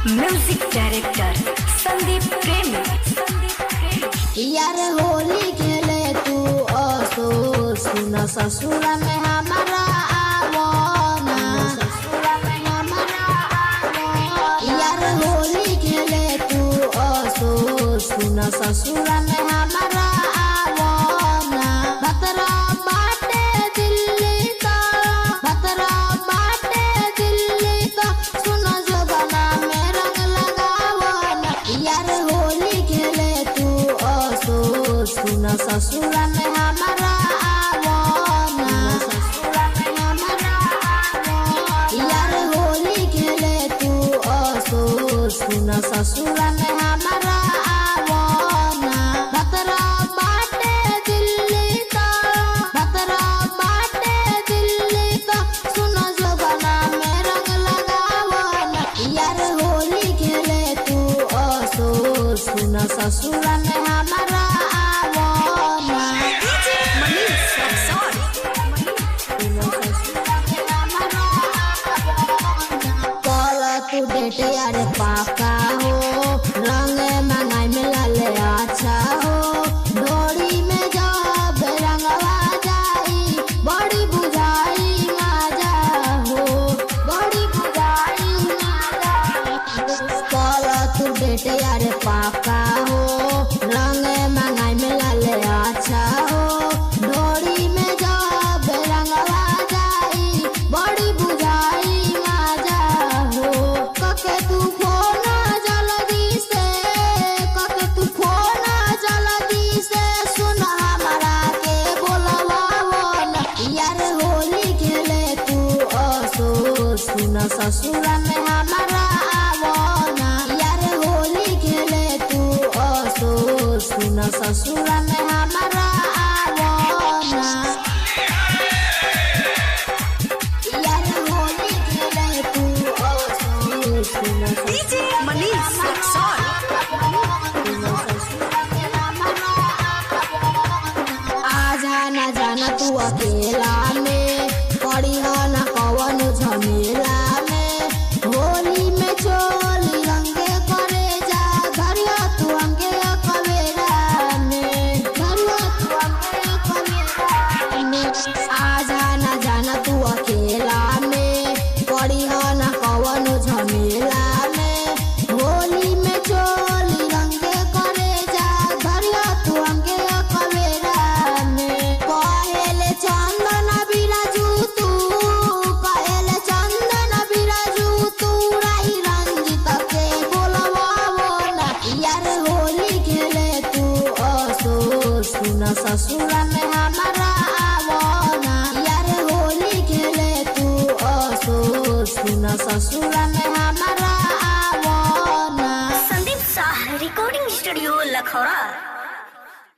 Music director Sandeep प्रेमी। यार होली खेले तू असो सुना ससुर में हमारा आवना। यार होली खेले तू असो सुना ससुर में हमारा आवना। बतरा बाटे दिल्ली का, बतरा बाटे दिल्ली का, सुना जबाना में रंग लगावना। यार होली खेले तू असो सुना ससुर में हमारा आवना। यार होली खेले तू असो सुना ससुर में हमारा आवना। बतरा बाटे दिल्ली का, बतरा बाटे दिल्ली का, सुना जबाना में रंग लगावना। यार होली खेले तू असो सुना ससुर में हमारा आवना। कल तू डेट यार पाका हो, रंग मंगाई में लाले अच्छा हो। डोरी में जब रंगवा जाई बड़ी बुझाई मजा हो, बड़ी बुझाई मजा हो। कल तू डेट यार पाका हो, रंग मंगाई में लाले अच्छा हो। डोरी में जब रंगवा जाई बड़ी बुझाई मजा हो। कके तू फोन जल्दी से, कके तू फोन जल्दी से, सुन हमारा के बोलवावो न। यार होली खेले तू असो सुन ससुर में हमारा आवना। यार होली खेले तू असो सुन ससुर में हमारा आवना। यार होली खेले तू असो सुन डीजे मनीष रक्सौल। आजा न जाना तू अकेला में, पड़ी हो न कवन झमेला में। होली में चोली रंगे करे जा, धरिया तू अंगे कवेरा में, धरिया तू अंगे कवेरा में। आजा न जाना तू अकेला में, पड़ी हो न कवन झमेला में। होली में चोली रंगे करे जा, धरिया तू अंगे कवेरा में। कहेले चंदन बिराजू तू, कहेले चंदन बिराजू तू, राही रंजित के बोलवावो न। यार होली खेले तू असो सुन ससुर में हमारा आवना। यार होली खेले तू असो सुन ससुर में हमारा आवना। Sandeep Shah recording studio Lakhaura.